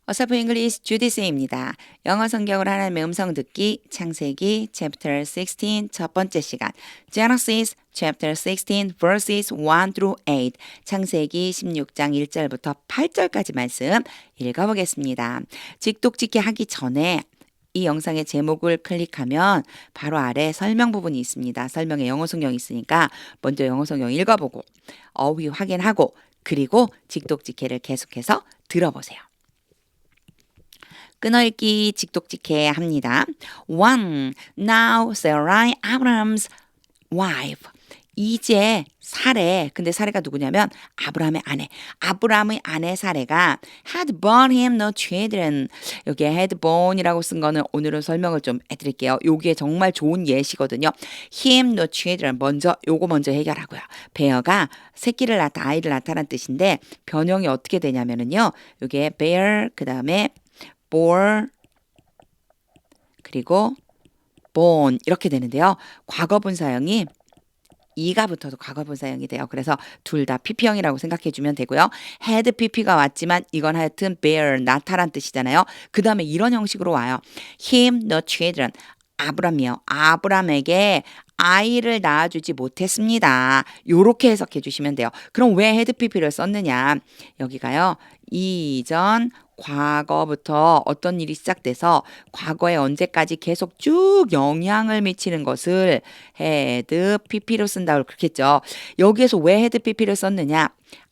어서프 잉글리시 주디스입니다. 영어 성경을 하나님의 음성 듣기 창세기 chapter 16 첫 번째 시간 Genesis chapter 16 verses 1 through 8 창세기 16장 1절부터 8절까지 말씀 읽어보겠습니다. 직독직해 하기 전에 이 영상의 제목을 클릭하면 바로 아래 설명 부분이 있습니다. 설명에 영어 성경이 있으니까 먼저 영어 성경 읽어보고 어휘 확인하고 그리고 직독직해를 계속해서 들어보세요. 끊어읽기 직독직해 합니다. 1. Now Sarai, Abraham's wife. 이제 사레, 근데 사레가 누구냐면 아브라함의 아내. 아브라함의 아내 사레가 had born him no children. 여기에 had born이라고 쓴 거는 오늘은 설명을 좀 해드릴게요. 여기에 정말 좋은 예시거든요. him no children. 요거 먼저 해결하고요. bear가 새끼를 낳다, 아이를 낳다라는 뜻인데 변형이 어떻게 되냐면은요. 여기에 bear, 그 다음에 bore 그리고 born 이렇게 되는데요. 과거분 사형이 이가 붙어도 과거분 사형이 돼요. 그래서 둘 다 pp형이라고 생각해 주면 되고요. had pp가 왔지만 이건 하여튼 bear 나타란 뜻이잖아요. 그 다음에 이런 형식으로 와요. him no children 아브람이요. 아브람에게 아이를 낳아주지 못했습니다. 요렇게 해석해 주시면 돼요. 그럼 왜 had pp를 썼느냐? 여기가요. 이전 과거부터 어떤 일이 시작돼서 과거에 언제까지 계속 쭉 영향을 미치는 것을 had pp로 쓴다고 그렇게 했죠. 여기에서 왜 had pp를 썼느냐?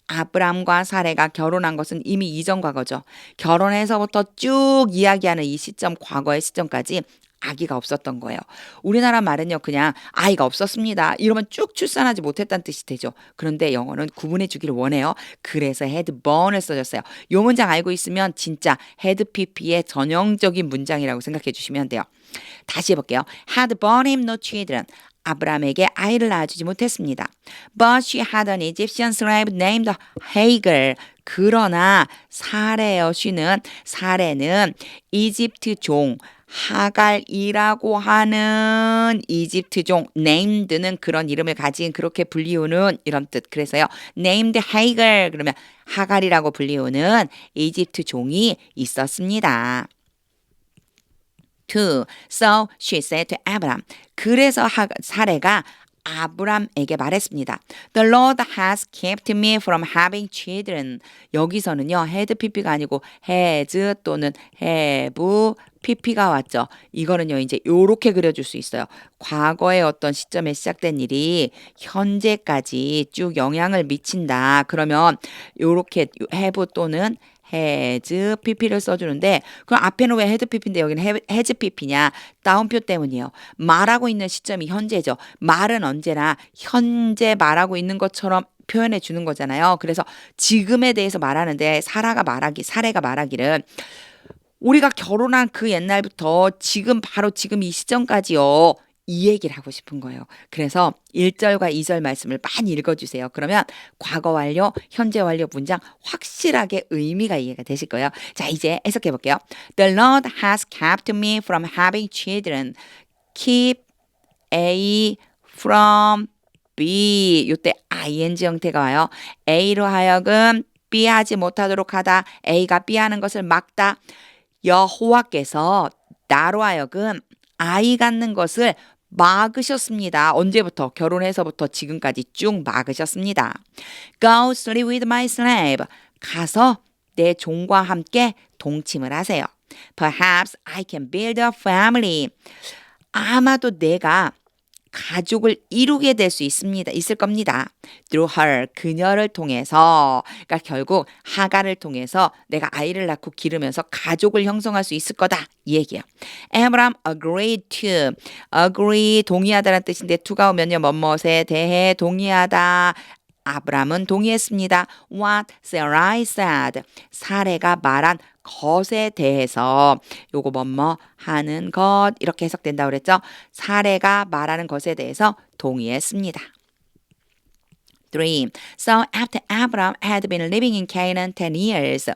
아브람과 사레가 결혼한 것은 이미 이전 과거죠. 결혼해서부터 쭉 이야기하는 이 시점, 과거의 시점까지 아기가 없었던 거예요. 우리나라 말은요, 그냥 아이가 없었습니다. 이러면 쭉 출산하지 못했다는 뜻이 되죠. 그런데 영어는 구분해 주기를 원해요. 그래서 had born을 써줬어요. 이 문장 알고 있으면 진짜 had pp의 전형적인 문장이라고 생각해 주시면 돼요. 다시 해볼게요. had born him no children. 아브람에게 아이를 낳아주지 못했습니다. But she had an Egyptian slave named Hagar. 그러나 사레요. 사레는 이집트 종 하갈이라고 하는 이집트 종 named는 그런 이름을 가진 그렇게 불리우는 이런 뜻. 그래서요. named Hagar 그러면 하갈이라고 불리우는 이집트 종이 있었습니다. 2. So she said to Abraham. 그래서 사레가 아브람에게 말했습니다. The Lord has kept me from having children. 여기서는요. had pp가 아니고 has 또는 have pp가 왔죠. 이거는요. 이제 요렇게 그려줄 수 있어요. 과거의 어떤 시점에 시작된 일이 현재까지 쭉 영향을 미친다. 그러면 요렇게 have 또는 has pp를 써주는데 그럼 앞에는 왜 had pp인데 여기는 has pp냐? 따옴표 때문이에요. 말하고 있는 시점이 현재죠. 말은 언제나 현재 말하고 있는 것처럼 표현해 주는 거잖아요. 그래서 지금에 대해서 말하는데 사레가 말하기를 우리가 결혼한 그 옛날부터 지금 바로 지금 이 시점까지요. 이 얘기를 하고 싶은 거예요. 그래서 1절과 2절 말씀을 많이 읽어주세요. 그러면 과거 완료, 현재 완료 문장 확실하게 의미가 이해가 되실 거예요. 자, 이제 해석해 볼게요. The Lord has kept me from having children. Keep A from B. 요때 ing 형태가 와요. A로 하여금 B 하지 못하도록 하다. A가 B 하는 것을 막다. 여호와께서 나로 하여금 아이 갖는 것을 막으셨습니다. 언제부터? 결혼해서부터 지금까지 쭉 막으셨습니다. Go sleep with my slave. 가서 내 종과 함께 동침을 하세요. Perhaps I can build a family. 아마도 내가 가족을 이루게 될 수 있을 겁니다. Through her, 그녀를 통해서, 그러니까 결국 하갈을 통해서 내가 아이를 낳고 기르면서 가족을 형성할 수 있을 거다. 이 얘기예요. Abraham agreed to, agree, 동의하다라는 뜻인데 to가 오면요, 뭐뭐에 대해 동의하다. 아브람은 동의했습니다. What Sarai said. 사레가 말한 것에 대해서 요거 뭐뭐 하는 것 이렇게 해석된다고 그랬죠. 사레가 말하는 것에 대해서 동의했습니다. 3. So after Abraham had been living in Canaan 10 years.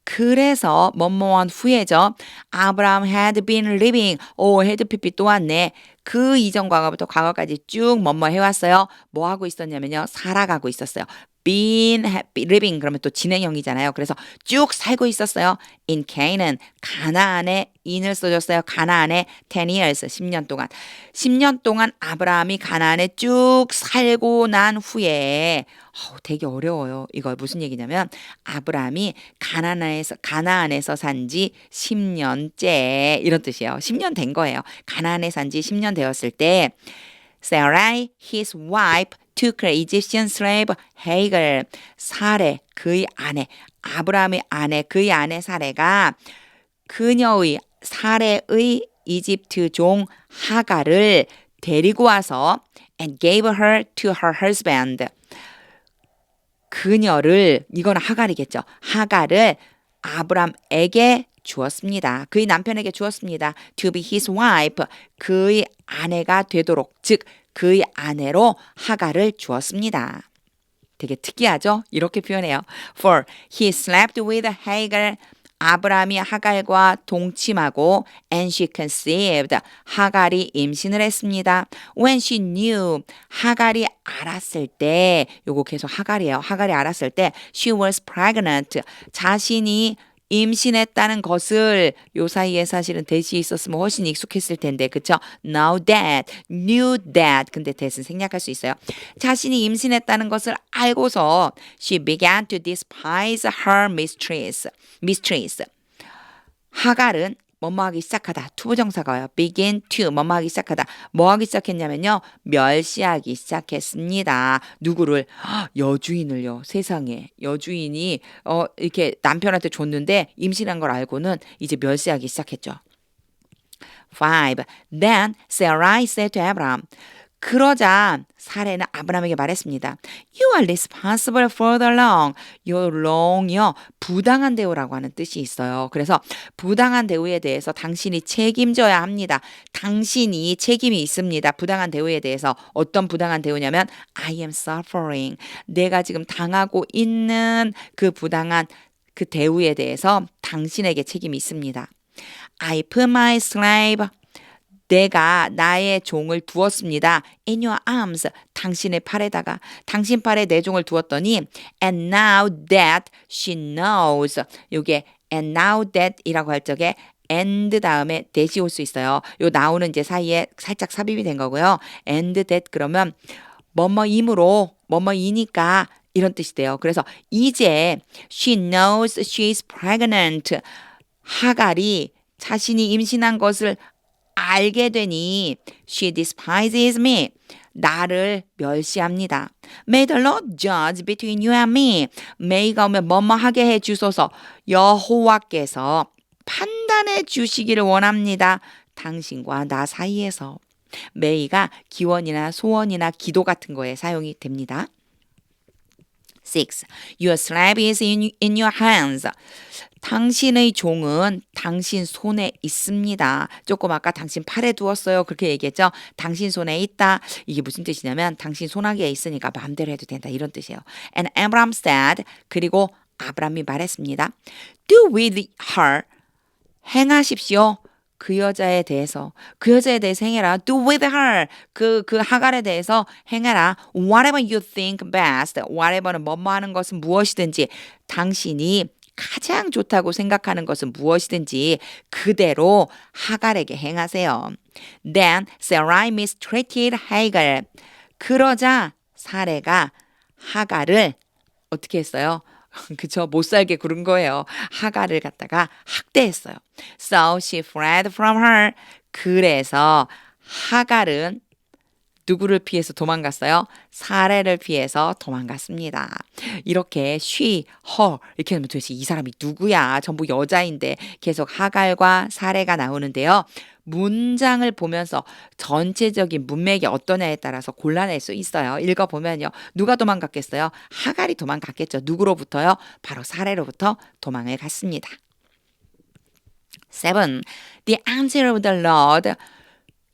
그래서 뭐뭐한 후에죠. 아브라함 had been living. had pp 또 왔네. 그 이전 과거부터 과거까지 쭉 뭐뭐 해왔어요. 뭐 하고 있었냐면요. 살아가고 있었어요. been living 그러면 또 진행형이잖아요. 그래서 쭉 살고 있었어요. in Canaan 가나안에 in을 써줬어요. 가나안에 10 years 10년 동안 10년 동안 아브라함이 가나안에 쭉 살고 난 후에 되게 어려워요. 이거 무슨 얘기냐면 아브라함이 가나안에서 산 지 10년째 이런 뜻이에요. 10년 된 거예요. 가나안에 산 지 10년 되었을 때 Sarai, his wife, took her Egyptian slave Hagar. 사레, 그의 아내, 아브라함의 아내, 그의 아내 사레가 그녀의 사레의 이집트 종 하갈을 데리고 와서 and gave her to her husband. 그녀를, 이건 하갈이겠죠. 하갈을 아브람에게 주었습니다. 그의 남편에게 주었습니다. To be his wife. 그의 아내가 되도록, 즉 그의 아내로 하갈을 주었습니다. 되게 특이하죠? 이렇게 표현해요. For he slept with Hagar. 아브라함이 하갈과 동침하고 and she conceived. 하갈이 임신을 했습니다. When she knew. 하갈이 알았을 때, 요거 계속 하갈이에요. 하갈이 알았을 때 she was pregnant. 자신이 임신했다는 것을 요 사이에 사실은 that이 있었으면 훨씬 익숙했을 텐데 그쵸? Now that, knew that 근데 that은 생략할 수 있어요. 자신이 임신했다는 것을 알고서 she began to despise her mistress. 하갈은 뭐뭐하기 시작하다. 투부정사가 와요. begin to 뭐뭐하기 시작하다. 뭐하기 시작했냐면요. 멸시하기 시작했습니다. 누구를? 여주인을요. 세상에. 여주인이 이렇게 남편한테 줬는데 임신한 걸 알고는 이제 멸시하기 시작했죠. 5. Then Sarai said to Abraham. 그러자 사레는 아브라함에게 말했습니다. You are responsible for the wrong. 요 wrong이요. 부당한 대우라고 하는 뜻이 있어요. 그래서 부당한 대우에 대해서 당신이 책임져야 합니다. 당신이 책임이 있습니다. 부당한 대우에 대해서 어떤 부당한 대우냐면 I am suffering. 내가 지금 당하고 있는 그 부당한 그 대우에 대해서 당신에게 책임이 있습니다. I put my slave 내가 나의 종을 두었습니다. In your arms. 당신의 팔에다가 당신 팔에 내 종을 두었더니 and now that she knows. 요게 and now that 이라고 할 적에 and 다음에 that이 올 수 있어요. 요 나오는 이제 사이에 살짝 삽입이 된 거고요. and that 그러면 뭐뭐이므로 뭐뭐이니까 이런 뜻이 돼요. 그래서 이제 she knows she is pregnant. 하갈이 자신이 임신한 것을 알게 되니 she despises me. 나를 멸시합니다. May the Lord judge between you and me. May가 오면 뭐뭐하게 해 주소서. 여호와께서 판단해 주시기를 원합니다. 당신과 나 사이에서. May가 기원이나 소원이나 기도 같은 거에 사용이 됩니다. 6. Your slave is in your hands. 당신의 종은 당신 손에 있습니다. 조금 아까 당신 팔에 두었어요. 그렇게 얘기했죠. 당신 손에 있다. 이게 무슨 뜻이냐면 당신 손아귀에 있으니까 마음대로 해도 된다. 이런 뜻이에요. And Abraham said. 그리고 아브람이 말했습니다. Do with her. 행하십시오. 그 여자에 대해서 행해라. Do with her. 그 하갈에 대해서 행해라. Whatever you think best. Whatever는 뭐뭐 하는 것은 무엇이든지 당신이 가장 좋다고 생각하는 것은 무엇이든지 그대로 하갈에게 행하세요. Then Sarai mistreated Hagar. 그러자 사레가 하갈을 어떻게 했어요? 그쵸? 못 살게 구른 거예요. 하갈을 갖다가 학대했어요. So she fled from her. 그래서 하갈은 누구를 피해서 도망갔어요? 사레를 피해서 도망갔습니다. 이렇게 she, her 이렇게 하면 도대체 이 사람이 누구야? 전부 여자인데 계속 하갈과 사레가 나오는데요. 문장을 보면서 전체적인 문맥이 어떠냐에 따라서 곤란할 수 있어요. 읽어보면요. 누가 도망갔겠어요? 하갈이 도망갔겠죠. 누구로부터요? 바로 사레로부터 도망을 갔습니다. 7. The angel of the Lord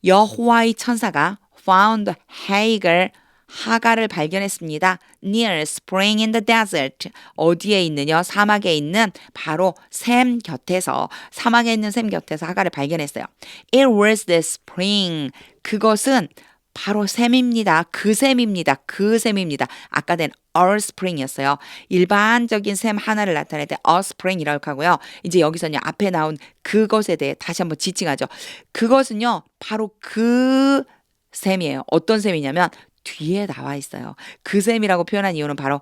여호와의 천사가 found Hagar 하갈을 발견했습니다. Near spring in the desert. 어디에 있느냐? 사막에 있는 바로 샘 곁에서 사막에 있는 샘 곁에서 하갈을 발견했어요. It was the spring. 그것은 바로 샘입니다. 그 샘입니다. 그 샘입니다. 아까 된 offspring이었어요. 일반적인 셈 하나를 나타낼 때 offspring이라고 하고요. 이제 여기서는요, 앞에 나온 그것에 대해 다시 한번 지칭하죠. 그것은요, 바로 그 셈이에요. 어떤 셈이냐면 뒤에 나와 있어요. 그 셈이라고 표현한 이유는 바로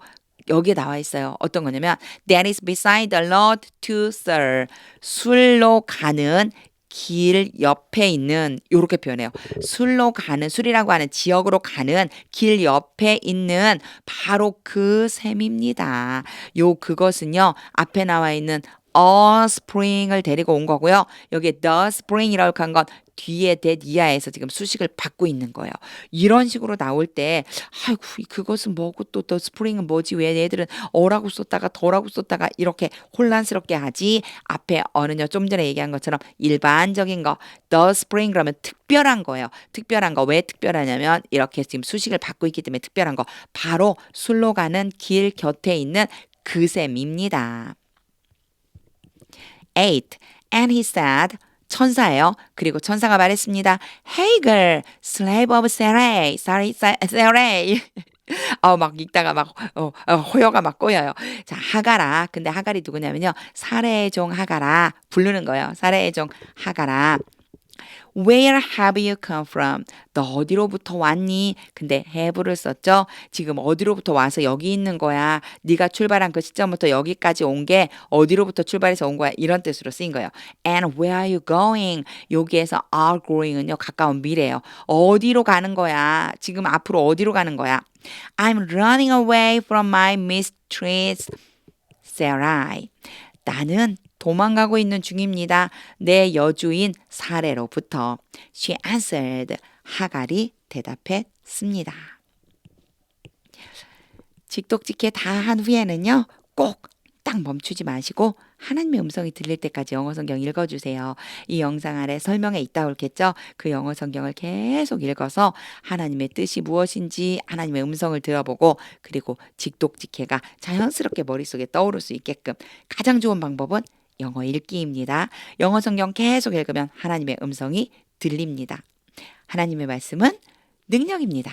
여기에 나와 있어요. 어떤 거냐면 that is beside the road to Seoul. 술로 가는 길 옆에 있는 요렇게 표현해요. 술로 가는 술이라고 하는 지역으로 가는 길 옆에 있는 바로 그 셈입니다. 요 그것은요. 앞에 나와 있는 a spring을 데리고 온 거고요. 여기에 the spring이라고 한 건 뒤에 that 이하에서 지금 수식을 받고 있는 거예요. 이런 식으로 나올 때 아이고 그것은 뭐고 또 the spring은 뭐지 왜 얘들은 어라고 썼다가 더라고 썼다가 이렇게 혼란스럽게 하지 앞에 어는요 좀 전에 얘기한 것처럼 일반적인 거 the spring 그러면 특별한 거예요. 특별한 거 왜 특별하냐면 이렇게 지금 수식을 받고 있기 때문에 특별한 거 바로 술로 가는 길 곁에 있는 그 셈입니다. 8. And he said 천사예요. 그리고 천사가 말했습니다. Hey girl, slave of Sarai, Sarai. 막 읽다가 막 호여가 막 꼬여요. 자, 하가라. 근데 하갈이 누구냐면요. 사레의 종 하가라. 부르는 거예요. 사레의 종 하가라. Where have you come from? 너 어디로부터 왔니? 근데 have를 썼죠. 지금 어디로부터 와서 여기 있는 거야. 네가 출발한 그 시점부터 여기까지 온 게 어디로부터 출발해서 온 거야. 이런 뜻으로 쓰인 거예요. And where are you going? 여기에서 are going은요. 가까운 미래예요. 어디로 가는 거야? 지금 앞으로 어디로 가는 거야? I'm running away from my mistress, Sarai. 나는 도망가고 있는 중입니다. 내 여주인 사례로부터. She answered. 하갈이 대답했습니다. 직독직해 다 한 후에는요. 꼭 딱 멈추지 마시고 하나님의 음성이 들릴 때까지 영어 성경 읽어주세요. 이 영상 아래 설명에 있다 올겠죠? 그 영어 성경을 계속 읽어서 하나님의 뜻이 무엇인지 하나님의 음성을 들어보고 그리고 직독직해가 자연스럽게 머릿속에 떠오를 수 있게끔 가장 좋은 방법은 영어 읽기입니다. 영어 성경 계속 읽으면 하나님의 음성이 들립니다. 하나님의 말씀은 능력입니다.